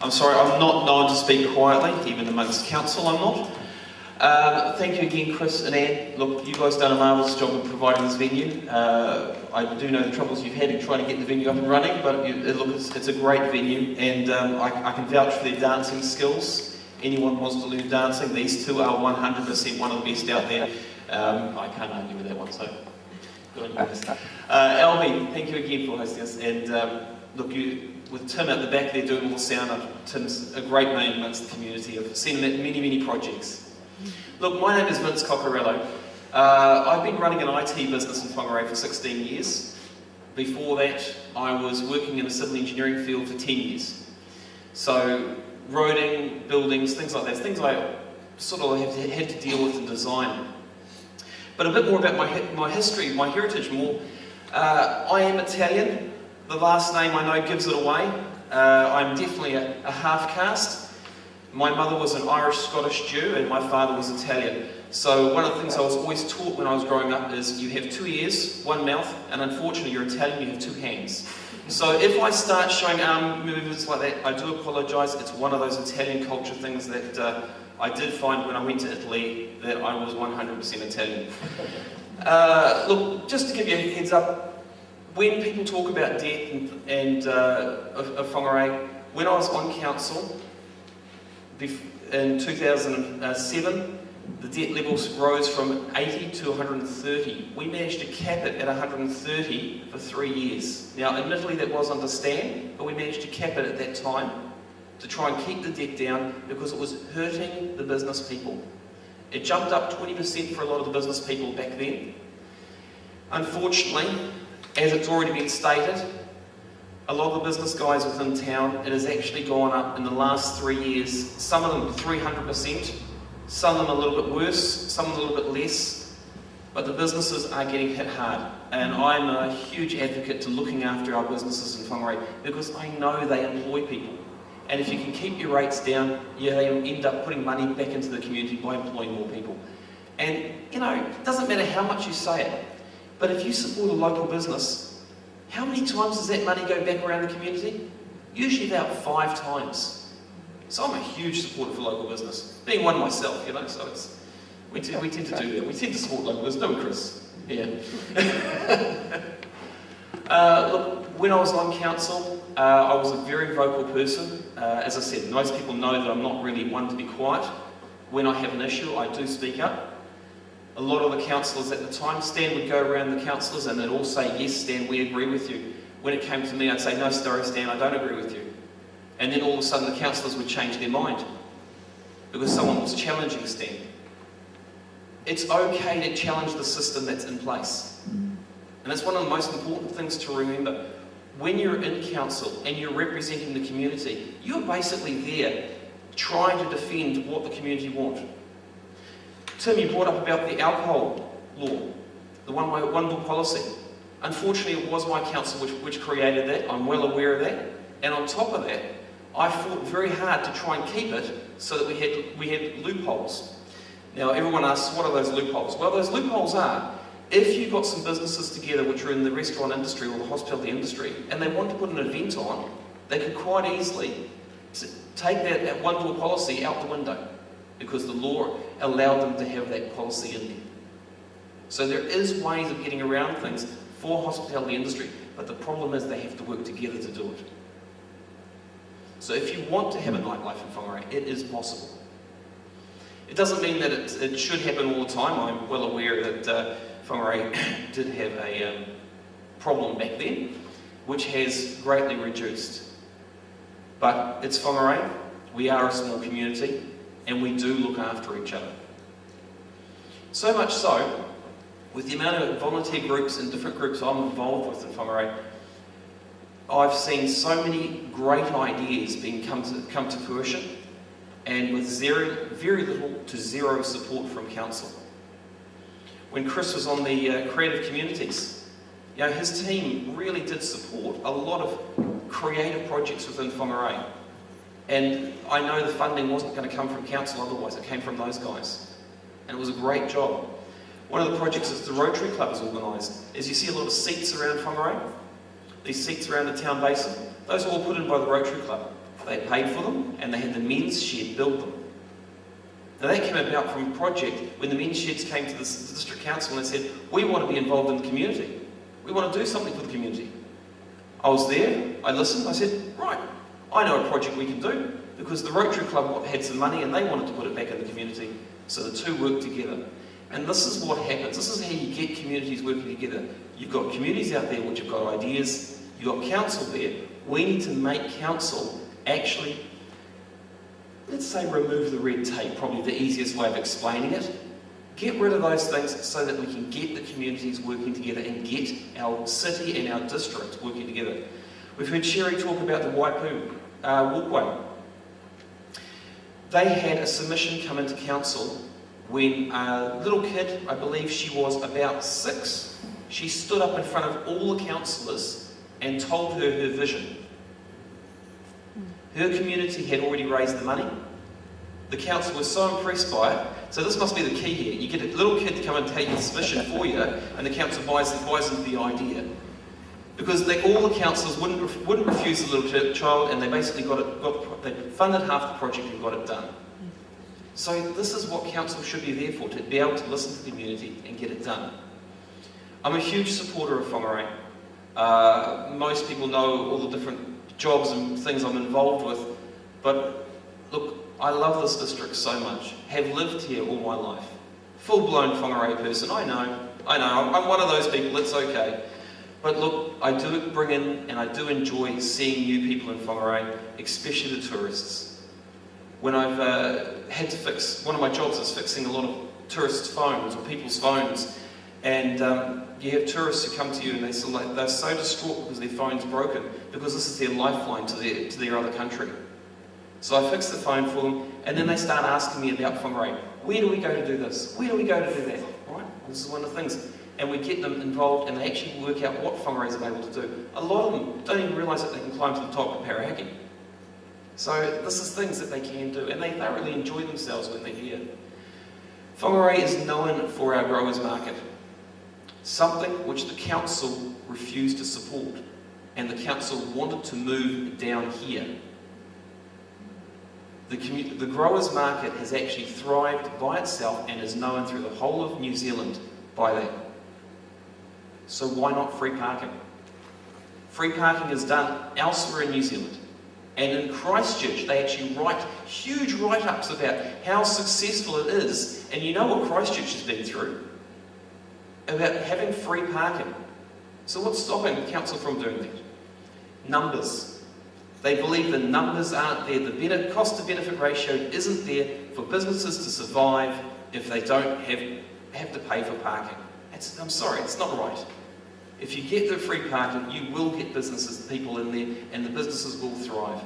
I'm sorry, I'm not known to speak quietly, even amongst council I'm not. Thank you again, Chris and Anne. Look, you guys done a marvellous job of providing this venue. I do know the troubles you've had in trying to get the venue up and running, but it's a great venue, and I can vouch for their dancing skills. Anyone who wants to learn dancing, these two are 100% one of the best out there. I can't argue with that one, so good on you guys. Albie, thank you again for hosting us, and look, with Tim at the back there doing all the sound, Tim's a great name amongst the community. I've seen him at many projects. Look, my name is Vince Cocurullo. I've been running an IT business in Whangarei for 16 years. Before that, I was working in the civil engineering field for 10 years. So, roading, buildings, things like that, things I sort of had to deal with and design. But a bit more about my history, my heritage more. I am Italian. The last name I know gives it away. I'm definitely a half-caste. My mother was an Irish-Scottish Jew and my father was Italian. So one of the things I was always taught when I was growing up is you have 2 ears, 1 mouth, and unfortunately you're Italian, you have 2 hands. So if I start showing arm movements like that, I do apologise. It's one of those Italian culture things that I did find when I went to Italy that I was 100% Italian. Look, just to give you a heads up, when people talk about debt and of Whangarei, when I was on council, in 2007, the debt levels rose from 80 to 130. We managed to cap it at 130 for 3 years. Now, admittedly, that was understand, but we managed to cap it at that time to try and keep the debt down because it was hurting the business people. It jumped up 20% for a lot of the business people back then. Unfortunately, as it's already been stated, a lot of the business guys within town, it has actually gone up in the last 3 years, some of them 300%, some of them a little bit worse, some a little bit less, but the businesses are getting hit hard. And I'm a huge advocate to looking after our businesses in Whangarei because I know they employ people. And if you can keep your rates down, you end up putting money back into the community by employing more people. And, you know, it doesn't matter how much you say it, but if you support a local business, how many times does that money go back around the community? Usually about 5 times. So I'm a huge supporter for local business. Being one myself, you know, so we tend to do that. We tend to support local business, don't we, Chris? Yeah. Look, when I was on council, I was a very vocal person. As I said, most people know that I'm not really one to be quiet. When I have an issue, I do speak up. A lot of the councillors at the time, Stan would go around the councillors and they'd all say, yes, Stan, we agree with you. When it came to me, I'd say, no, sorry, Stan, I don't agree with you. And then all of a sudden the councillors would change their mind because someone was challenging Stan. It's okay to challenge the system that's in place. And that's one of the most important things to remember. When you're in council and you're representing the community, you're basically there trying to defend what the community want. Tim, you brought up about the alcohol law, the one book policy. Unfortunately, it was my council which created that. I'm well aware of that. And on top of that, I fought very hard to try and keep it so that we had loopholes. Now, everyone asks, what are those loopholes? Well, those loopholes are, if you've got some businesses together which are in the restaurant industry or the hospitality industry, and they want to put an event on, they could quite easily take that one door policy out the window, because the law allowed them to have that policy in there. So there is ways of getting around things for hospitality industry, but the problem is they have to work together to do it. So if you want to have a nightlife in Whangarei, it is possible. It doesn't mean that it should happen all the time. I'm well aware that Whangarei did have a problem back then, which has greatly reduced. But it's Whangarei, we are a small community, and we do look after each other. So much so, with the amount of volunteer groups and different groups I'm involved with in Whangarei, I've seen so many great ideas come to fruition, and with very little to zero support from council. When Chris was on the creative communities, you know, his team really did support a lot of creative projects within Whangarei. And I know the funding wasn't going to come from council otherwise, it came from those guys. And it was a great job. One of the projects that the Rotary Club has organised is you see a lot of seats around Whangarei. These seats around the town basin, those are all put in by the Rotary Club They paid for them, and they had the men's shed build them. Now that came about from a project when the men's sheds came to the district council and they said, we want to be involved in the community. We want to do something for the community. I was there, I listened, I said, right, I know a project we can do, because the Rotary Club had some money and they wanted to put it back in the community, so the two worked together. And this is what happens, this is how you get communities working together. You've got communities out there which have got ideas, you've got council there. We need to make council actually, let's say, remove the red tape, probably the easiest way of explaining it. Get rid of those things so that we can get the communities working together and get our city and our district working together. We've heard Sherry talk about the Waipu walkway. They had a submission come into council when a little kid, I believe she was about 6, she stood up in front of all the councillors and told her vision. Her community had already raised the money. The council was so impressed by it. So this must be the key here. You get a little kid to come and take the submission for you, and the council buys into the idea. Because all the councillors wouldn't refuse the little child, and they basically they funded half the project and got it done. So this is what council should be there for, to be able to listen to the community and get it done. I'm a huge supporter of Whangarei. Most people know all the different jobs and things I'm involved with, but look, I love this district so much. Have lived here all my life. Full-blown Whangarei person, I know, I'm one of those people, it's okay. But look, I do bring in and I do enjoy seeing new people in Whangarei, especially the tourists. When I've had to fix, one of my jobs is fixing a lot of tourists' phones or people's phones, and you have tourists who come to you and they're so distraught because their phone's broken, because this is their lifeline to their other country. So I fix the phone for them, and then they start asking me about Whangarei. Where do we go to do this? Where do we go to do that? Right? This is one of the things. And we get them involved, and they actually work out what Whangarei is able to do. A lot of them don't even realise that they can climb to the top of Parahaki. So this is things that they can do, and they thoroughly enjoy themselves when they're here. Whangarei is known for our growers market, something which the council refused to support, and the council wanted to move down here. The growers market has actually thrived by itself and is known through the whole of New Zealand by that. So why not free parking? Free parking is done elsewhere in New Zealand. And in Christchurch, they actually write huge write-ups about how successful it is. And you know what Christchurch has been through? About having free parking. So what's stopping the council from doing that? Numbers. They believe the numbers aren't there. The cost-to-benefit ratio isn't there for businesses to survive if they don't have to pay for parking. I'm sorry, it's not right. If you get the free parking, you will get businesses, people in there, and the businesses will thrive.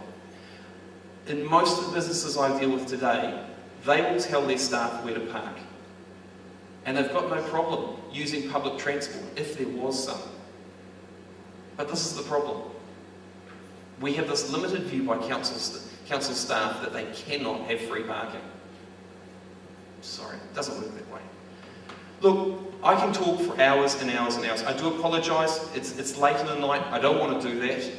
In most of the businesses I deal with today, they will tell their staff where to park. And they've got no problem using public transport, if there was some. But this is the problem. We have this limited view by council staff that they cannot have free parking. Sorry, it doesn't work that way. Look, I can talk for hours and hours and hours. I do apologise, it's late in the night, I don't want to do that.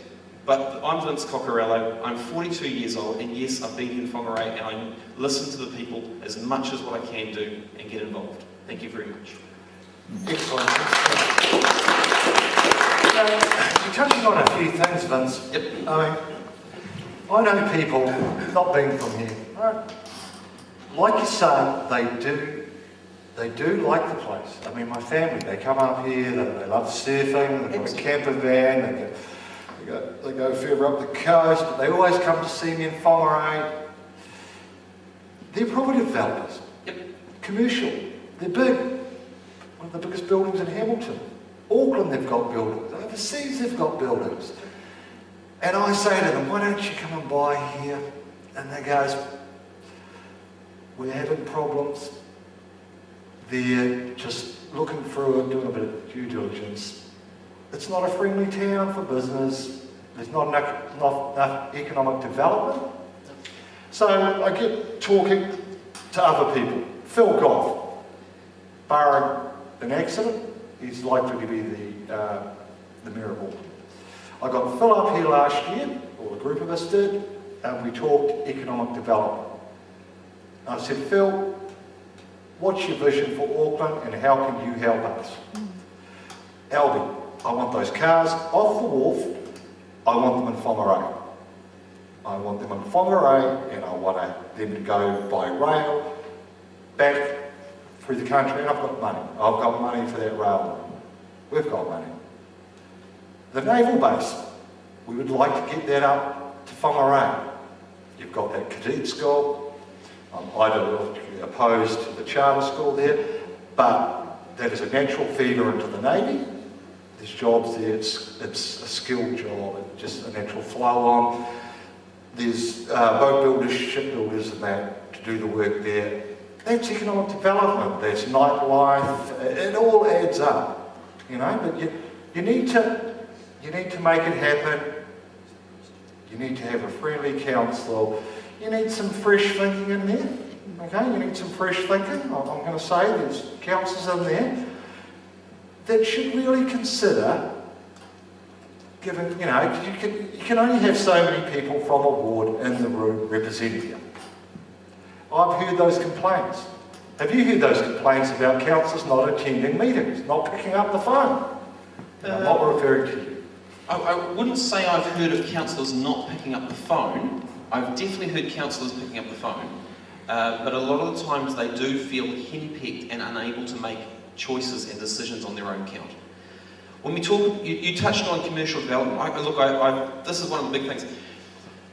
But I'm Vince Cocurullo, I'm 42 years old, and yes, I've been in Whangarei, and I listen to the people as much as what I can do and get involved. Thank you very much. Excellent. You're touching on a few things, Vince. Yep. I know people, not being from here, like you say, they do like the place. I mean, my family, they come up here, they love surfing, they've got a camper van, they go further up the coast, but they always come to see me in Whangarei. They're property developers. Yep. Commercial. They're big. One of the biggest buildings in Hamilton. Auckland, they've got buildings. Overseas, they've got buildings. And I say to them, why don't you come and buy here? And they go, we're having problems. They're just looking through it, doing a bit of due diligence. It's not a friendly town for business. There's not enough economic development. So I get talking to other people. Phil Goff, barring an accident, he's likely to be the Mayor of Auckland. I got Phil up here last year, or a group of us did, and we talked economic development. I said, Phil, what's your vision for Auckland and how can you help us? Albie, I want those cars off the wharf, I want them in Whangarei. I want them in Whangarei and I want them to go by rail back through the country, and I've got money. I've got money for that rail line. We've got money. The naval base, we would like to get that up to Whangarei. You've got that cadet school. I'm ideologically opposed to the charter school there, but that is a natural feeder into the Navy. There's jobs there, it's a skilled job, it's just a natural flow on. There's boat builders, shipbuilders and that to do the work there. That's economic development, that's nightlife, it all adds up, you know, but you need to make it happen. You need to have a friendly council. You need some fresh thinking in there, okay? You need some fresh thinking. I'm going to say there's councils in there that should really consider giving, you know, you can only have so many people from a ward in the room representing you. I've heard those complaints. Have you heard those complaints about councillors not attending meetings, not picking up the phone? I'm not referring to you. I wouldn't say I've heard of councillors not picking up the phone. I've definitely heard councillors picking up the phone. But a lot of the times they do feel henpecked and unable to make choices and decisions on their own account. When we talk, you touched on commercial development. This is one of the big things.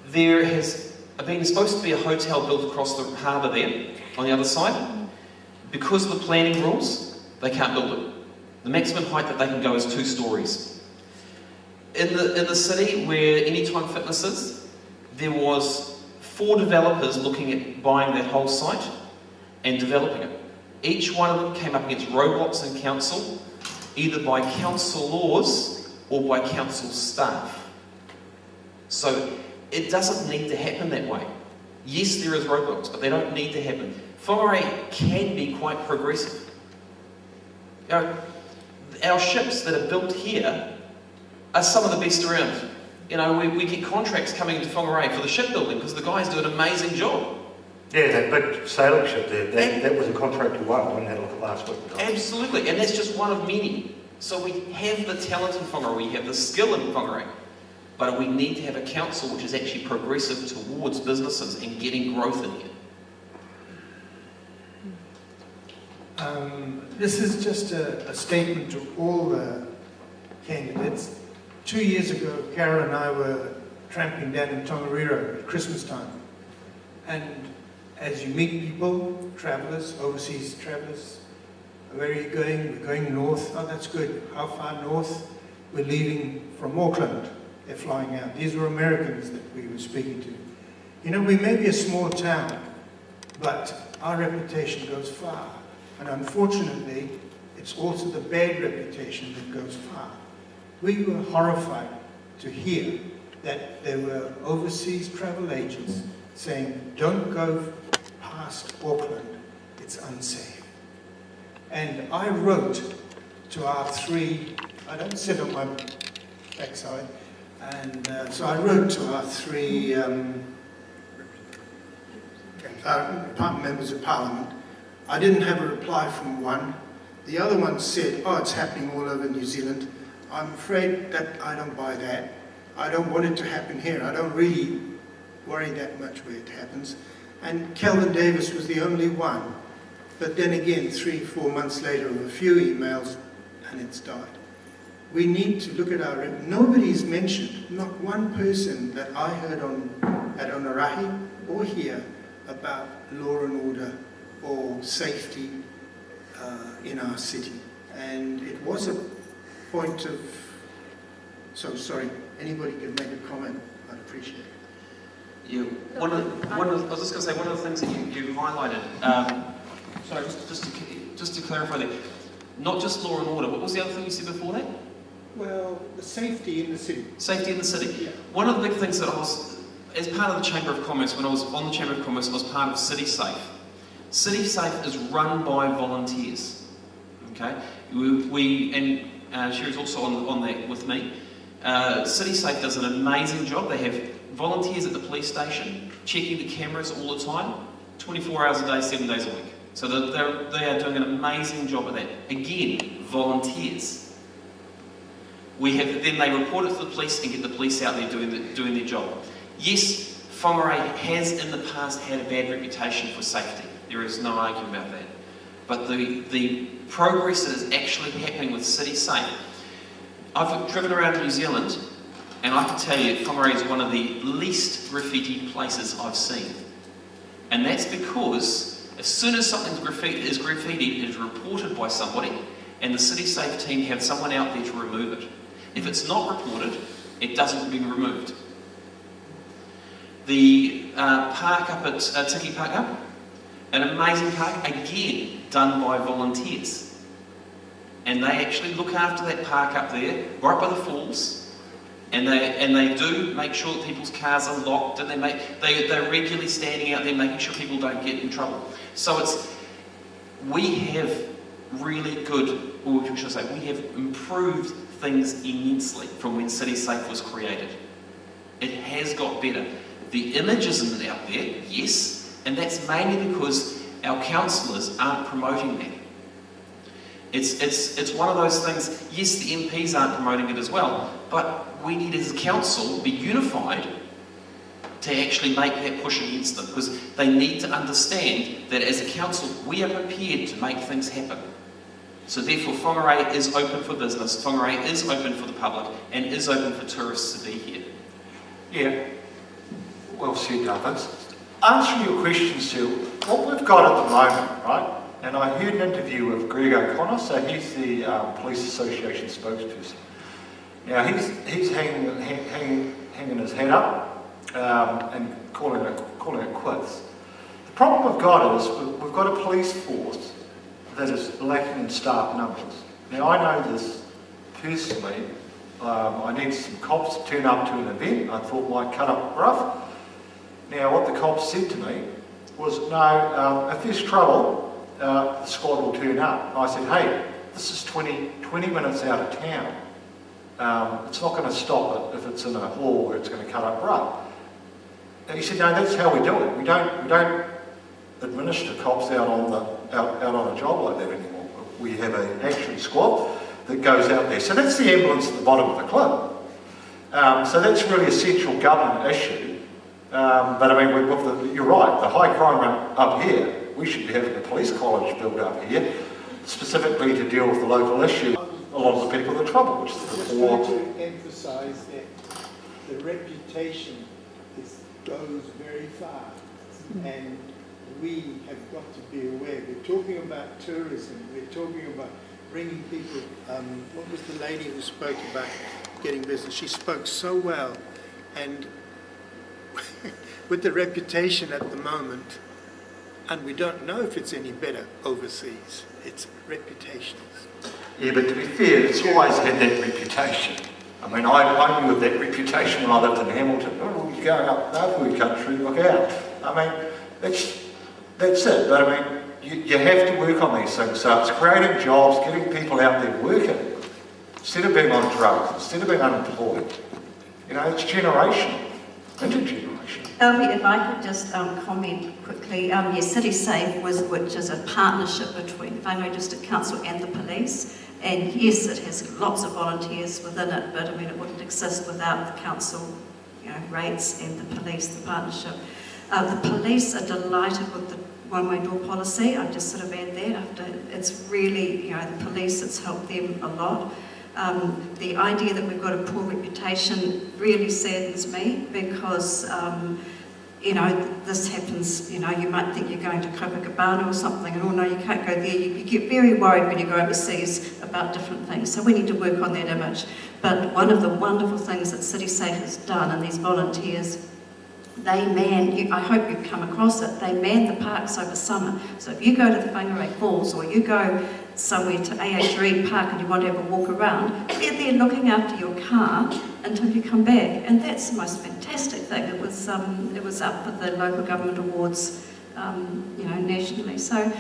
There has been supposed to be a hotel built across the harbour there, on the other side. Because of the planning rules, they can't build it. The maximum height that they can go is 2 stories. In the city where Anytime Fitness is, there was 4 developers looking at buying that whole site and developing it. Each one of them came up against roadblocks in council, either by councillors or by council staff. So it doesn't need to happen that way. Yes, there is roadblocks, but they don't need to happen. Whangarei can be quite progressive. You know, our ships that are built here are some of the best around. You know, we get contracts coming into Whangarei for the shipbuilding because the guys do an amazing job. Yeah, that big sailing ship there, that was a contract we won. I had a look at last week. Absolutely, and that's just one of many. So we have the talent in Whangarei, we have the skill in Whangarei, but we need to have a council which is actually progressive towards businesses and getting growth in here. This is just a statement to all the candidates. 2 years ago, Karen and I were tramping down in Cocurullo at Christmas time. And as you meet people, travellers, overseas travellers, where are you going? We're going north. Oh, that's good. How far north? We're leaving from Auckland. They're flying out. These were Americans that we were speaking to. You know, we may be a small town, but our reputation goes far. And unfortunately, it's also the bad reputation that goes far. We were horrified to hear that there were overseas travel agents saying, don't go past Auckland, it's unsafe. And I wrote to our 3, I don't sit on my backside, and so I wrote to our 3 members of Parliament. I didn't have a reply from one. The other one said, oh, it's happening all over New Zealand. I'm afraid that I don't buy that. I don't want it to happen here. I don't really worry that much where it happens. And Kelvin Davis was the only one. But then again, 3-4 months later, a few emails, and it's died. We need to look at our... Nobody's mentioned, not one person that I heard at Onarahi or here about law and order or safety in our city. And it was a point of... So, sorry, anybody can make a comment, I'd appreciate it. Yeah, I was just going to say, one of the things that you highlighted, sorry, just to clarify that, not just law and order, what was the other thing you said before that? Well, the safety in the city. Safety in the city. Yeah. One of the big things that I was, as part of the Chamber of Commerce, when I was on the Chamber of Commerce, I was part of City Safe. City Safe is run by volunteers, okay? And Sherry's also on that with me. City Safe does an amazing job. They have volunteers at the police station, checking the cameras all the time, 24 hours a day, 7 days a week. So they are doing an amazing job at that. Again, volunteers. Then they report it to the police and get the police out there doing their job. Yes, Whangarei has in the past had a bad reputation for safety. There is no argument about that. But the progress that is actually happening with City Safe, I've driven around New Zealand, and I can tell you Whangarei is one of the least graffitied places I've seen. And that's because as soon as something is graffitied, it is reported by somebody, and the City Safe team have someone out there to remove it. If it's not reported, it doesn't get removed. The park up at Tiki Park, an amazing park, again, done by volunteers. And they actually look after that park up there, right by the falls, and they do make sure that people's cars are locked, and they're regularly standing out there making sure people don't get in trouble. So we have really good, or should I say, we have improved things immensely from when City Safe was created. It has got better. The image isn't out there, yes, and that's mainly because our councillors aren't promoting that. It's one of those things, yes, the MPs aren't promoting it as well, but we need as a council be unified to actually make that push against them, because they need to understand that as a council we are prepared to make things happen. So therefore Whangarei is open for business, Whangarei is open for the public, and is open for tourists to be here. Yeah, well said, Douglas. Answering your question, Sue, what we've got at the moment, right, and I heard an interview with Greg O'Connor, so he's the Police Association spokesperson. Now he's hanging his head up and calling it quits. The problem we've got is we've got a police force that is lacking in staff numbers. Now I know this personally. I needed some cops to turn up to an event I thought might cut up rough. Now what the cops said to me was, no, if there's trouble, the squad will turn up. And I said, hey, this is 20 minutes out of town. It's not going to stop it if it's in a hall where it's going to cut up rough. And he said, no, that's how we do it. We don't administer cops out on a job like that anymore. We have an action squad that goes out there. So that's the ambulance at the bottom of the club. So that's really a central government issue. But I mean, you're right, the high crime up here, we should be having a police college built up here, specifically to deal with the local issue. A lot of the people in trouble, which is the poor. I just want to emphasise that the reputation goes very far, and we have got to be aware. We're talking about tourism, we're talking about bringing people. What was the lady who spoke about getting business? She spoke so well, and with the reputation at the moment, and we don't know if it's any better overseas, it's reputations. Yeah, but to be fair, it's always had that reputation. I mean, I knew of that reputation when I lived in Hamilton. Oh, you're going up Nauru country, look out. I mean, that's it. But I mean, you have to work on these things. So it's creating jobs, getting people out there working, instead of being on drugs, instead of being unemployed. You know, it's generational, intergenerational. If I could just comment quickly, yes, City Safe, which is a partnership between Whangarei District Council and the police, and yes, it has lots of volunteers within it, but I mean, it wouldn't exist without the council, rates and the police, the partnership. The police are delighted with the one-way door policy. I just sort of add that after it's really, the police, it's helped them a lot. The idea that we've got a poor reputation really saddens me because, this happens, you might think you're going to Copacabana or something and, oh no, you can't go there. You get very worried when you go overseas about different things. So we need to work on that image. But one of the wonderful things that City Safe has done, and these volunteers, they man, I hope you've come across it, they man the parks over summer. So if you go to the Whangarei Falls or you go somewhere to AH Park and you want to have a walk around, they're there looking after your car until you come back. And that's the most fantastic thing. It was up for the local government awards, nationally. So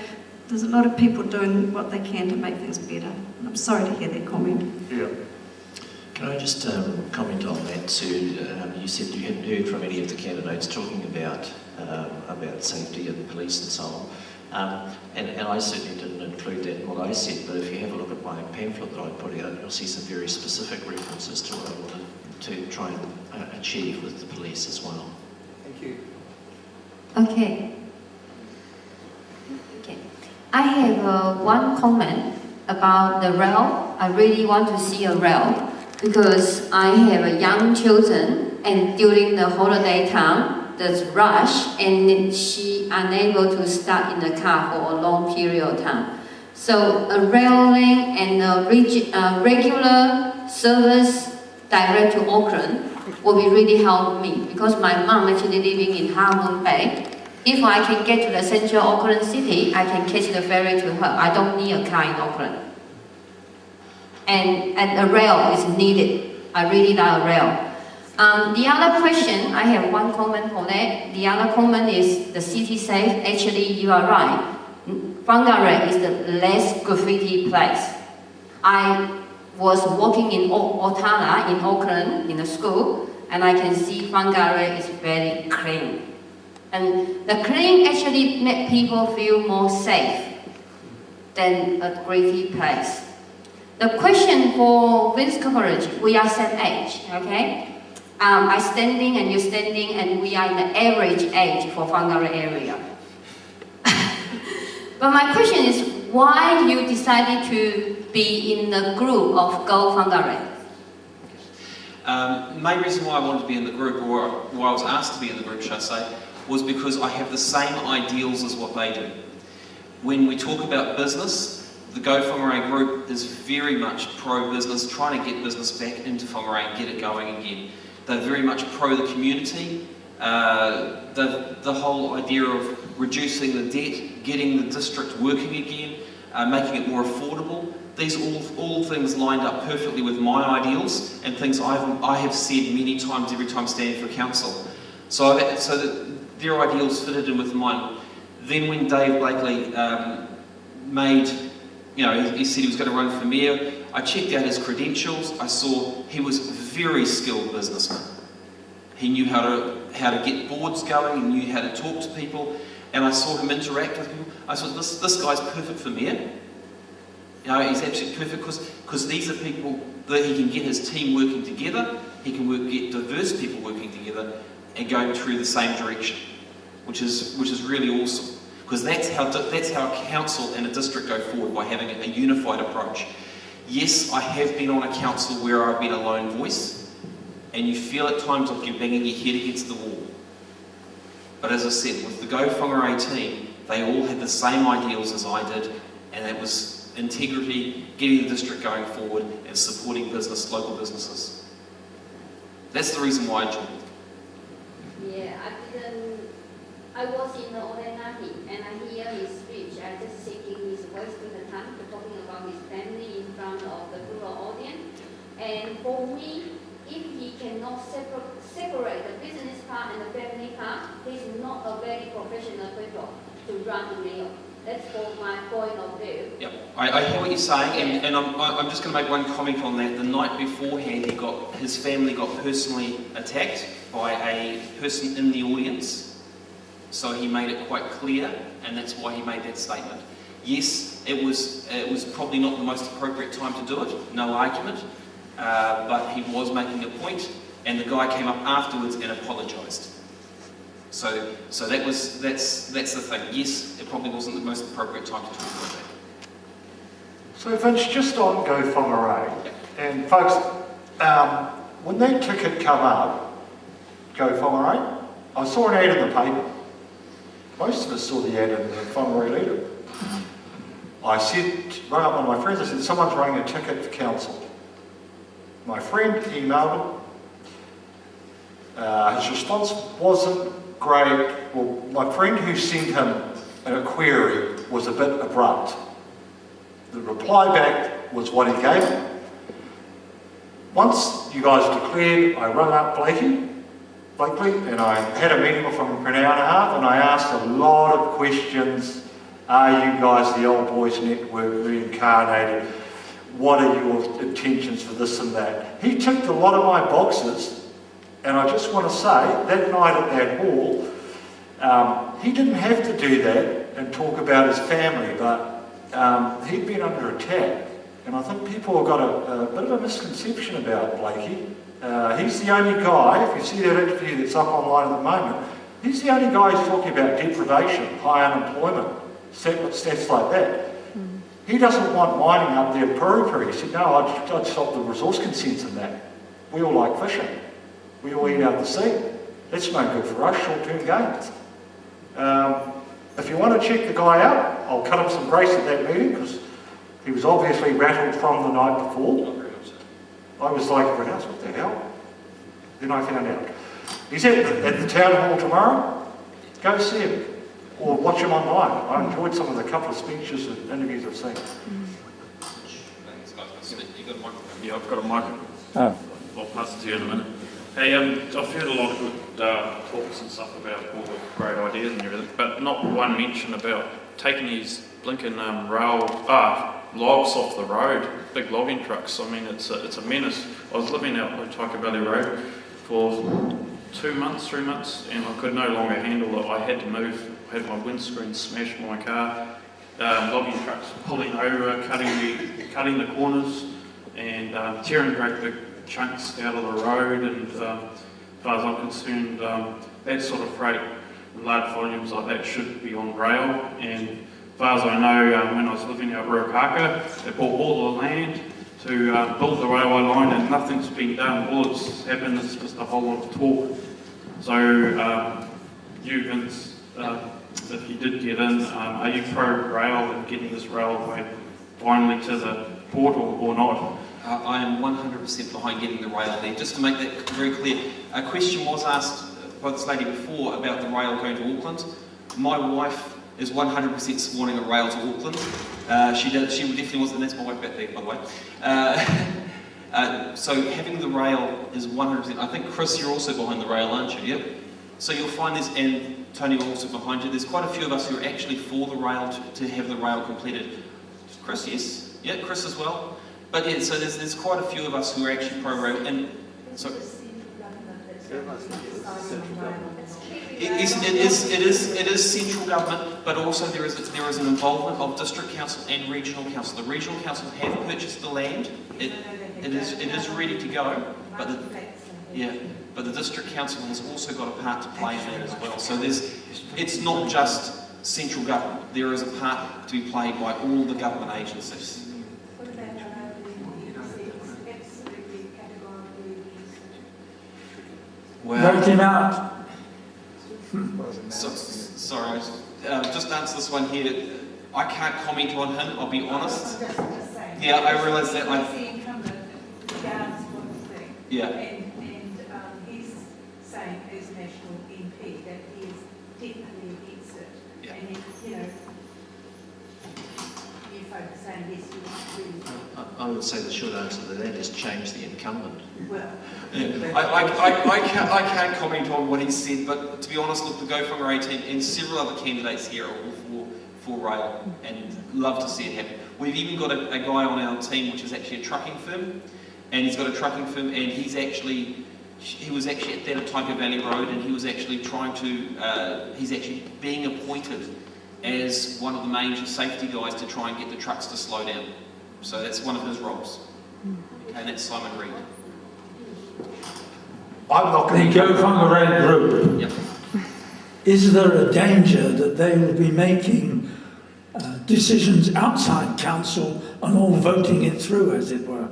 there's a lot of people doing what they can to make things better. And I'm sorry to hear that comment. Yeah. Can I just comment on that, Sue? You said you hadn't heard from any of the candidates talking about safety and police and so on. And I certainly didn't include that in what I said, but if you have a look at my pamphlet that I put out, you'll see some very specific references to what I wanted to try and achieve with the police as well. Thank you. Okay. I have one comment about the rail. I really want to see a rail because I have young children, and during the holiday time, there's rush, and she unable to start in the car for a long period of time. So a rail link and a regular service direct to Auckland will be really help me, because my mom actually living in Harmon Bay. If I can get to the central Auckland city, I can catch the ferry to her. I don't need a car in Auckland. And a rail is needed. I really like a rail. The other question, I have one comment for that. The other comment is the city safe. Actually, you are right. Whangarei is the less graffiti place. I was working in Otala in Auckland in a school, and I can see Whangarei is very clean. And the clean actually make people feel more safe than a graffiti place. The question for Vince coverage, we are same age, okay? I standing and you standing, and we are in the average age for Whangarei area. But my question is, why you decided to be in the group of Go Whangarei? Main reason why I wanted to be in the group, or why I was asked to be in the group, should I say, was because I have the same ideals as what they do. When we talk about business, the Go Whangarei group is very much pro-business, trying to get business back into Whangarei and get it going again. They're very much pro the community, the whole idea of reducing the debt, getting the district working again, making it more affordable. These all things lined up perfectly with my ideals and things I have said many times every time standing for council. So that their ideals fitted in with mine. Then when Dave Blakely made, he said he was going to run for mayor, I checked out his credentials. I saw he was a very skilled businessman. He knew how to get boards going, he knew how to talk to people, and I saw him interact with people. I thought, this guy's perfect for mayor. He's absolutely perfect because these are people that he can get his team working together, he can get diverse people working together and going through the same direction, which is really awesome. Because that's how a council and a district go forward, by having a unified approach. Yes, I have been on a council where I've been a lone voice, and you feel at times like you're banging your head against the wall. But as I said, with the Go Whangarei team, they all had the same ideals as I did, and that was integrity, getting the district going forward, and supporting local businesses. That's the reason why I joined. Yeah, I was in the Olengahi, and I hear his speech. I just taking his voice to the time, talking about his family in front of the rural audience. And for me, if he cannot separate the business part and the family part, he's not a very professional people to run the mayor. That's for my point of view. Yep, I hear what you're saying, and I'm just going to make one comment on that. The night beforehand, his family got personally attacked by a person in the audience. So he made it quite clear, and that's why he made that statement. Yes, it was probably not the most appropriate time to do it, no argument, but he was making a point, and the guy came up afterwards and apologised. So that's the thing. Yes, it probably wasn't the most appropriate time to talk about that. So Vince, just on Go Whangarei, and folks, when that ticket come up, Go Whangarei, I saw an ad in the paper. Most of us saw the ad in the Whangarei Leader. I rang up one of my friends, I said, someone's running a ticket for council. My friend emailed him. His response wasn't great. Well, my friend who sent him a query was a bit abrupt. The reply back was what he gave him. Once you guys declared, I rang up Blakely, and I had a meeting with him for an hour and a half, and I asked a lot of questions. Are you guys the Old Boys Network reincarnated? what are your intentions for this and that. He ticked a lot of my boxes, and I just want to say, that night at that hall, he didn't have to do that and talk about his family, but he'd been under attack. And I think people have got a bit of a misconception about Blakey. He's the only guy, if you see that interview that's up online at the moment, he's the only guy who's talking about deprivation, high unemployment, stats like that. He doesn't want mining up there in Purupuri. He said, no, I'd stop the resource consents in that. We all like fishing. We all eat out the sea. That's no good for us, short-term gains. If you want to check the guy out, I'll cut him some grace at that meeting because he was obviously rattled from the night before. I was like, everyone else, what the hell? Then I found out. He's at the town hall tomorrow. Go see him. Or watch him online. I enjoyed some of the couple of speeches and interviews I've seen. Yeah, I've got a microphone. Oh. I'll pass it to you in a minute. Hey, I've heard a lot of good talks and stuff about all the great ideas and everything, but not one mention about taking these blinking logs off the road, big logging trucks. I mean, it's a menace. I was living out on Taika Valley Road for 2 months, 3 months, and I could no longer handle it. I had to move. I had my windscreen smashed in my car. Logging trucks pulling over, cutting the corners, and tearing great big chunks out of the road. And as far as I'm concerned, that sort of freight in large volumes like that should be on rail. And as far as I know, when I was living out Ruakaka, they bought all the land to build the railway line, and nothing's been done. All that's happened is just a whole lot of talk. So, you, Vince, if you did get in, are you pro-rail and getting this railway finally to the port or not? I am 100% behind getting the rail there. Just to make that very clear, a question was asked by this lady before about the rail going to Auckland. My wife is 100% wanting a rail to Auckland. She definitely was, and that's my wife back there, by the way. So having the rail is 100%. I think, Chris, you're also behind the rail, aren't you? Yep. So you'll find this, and Tony will also behind you, there's quite a few of us who are actually for the rail to have the rail completed. Chris, yes? Yeah, Chris as well. But yeah, so there's quite a few of us who are actually pro-rail, and so it is central government, but also there is an involvement of district council and regional council. The regional council have purchased the land; it is ready to go, but the district council has also got a part to play in that as well. So it's not just central government. There is a part to be played by all the government agencies. Well, vote him out. Sorry, just to answer this one here. I can't comment on him, I'll be honest. Yeah, I realise that. Yeah. And he's saying as national MP that he is definitely against it. Yeah. And you folks saying yes, you want to. I would say the short answer to that is change the incumbent. Well, I can't comment on what he said, but to be honest, look, the Go Whangarei team and several other candidates here are all for rail and love to see it happen. We've even got a guy on our team which is actually a trucking firm, and he's got a trucking firm, and he was actually at that at Taika Valley Road, and he was actually he's actually being appointed as one of the major safety guys to try and get the trucks to slow down. So that's one of his roles. Okay, and that's Simon Reed. I'm not going The Go Whangarei group. Yep. Is there a danger that they will be making decisions outside council and all voting it through, as it were?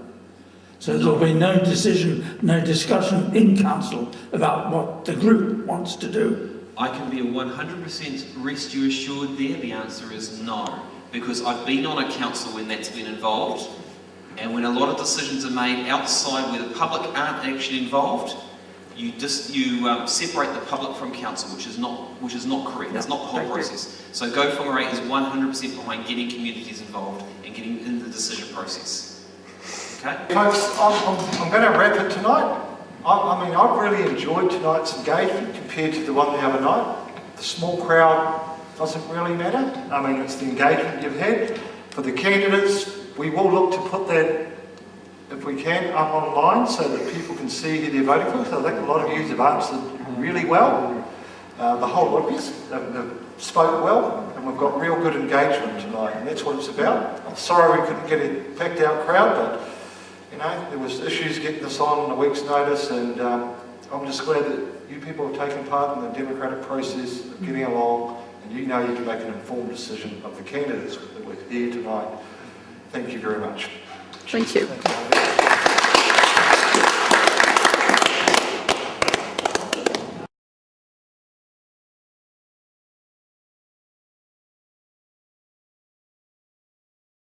So there'll be no decision, no discussion in council about what the group wants to do? I can be 100% rest you assured there. The answer is no. Because I've been on a council when that's been involved, and when a lot of decisions are made outside where the public aren't actually involved, you separate the public from council, which is not correct. That's not the whole process. So Go Whangarei is 100% behind getting communities involved and getting in the decision process. Okay? Folks, I'm going to wrap it tonight. I mean, I've really enjoyed tonight's engagement compared to the one the other night. The small crowd doesn't really matter. I mean, it's the engagement you've had. For the candidates, We will look to put that, if we can, up online so that people can see who they're voting for. So I think a lot of you have answered really well. The whole lot of you have spoke well, and we've got real good engagement tonight, and that's what it's about. I'm sorry we couldn't get a packed out crowd, but you know, there was issues getting this on a week's notice, and I'm just glad that you people have taken part in the democratic process of getting along, and you know you can make an informed decision of the candidates that were here tonight. Thank you very much. Thank you.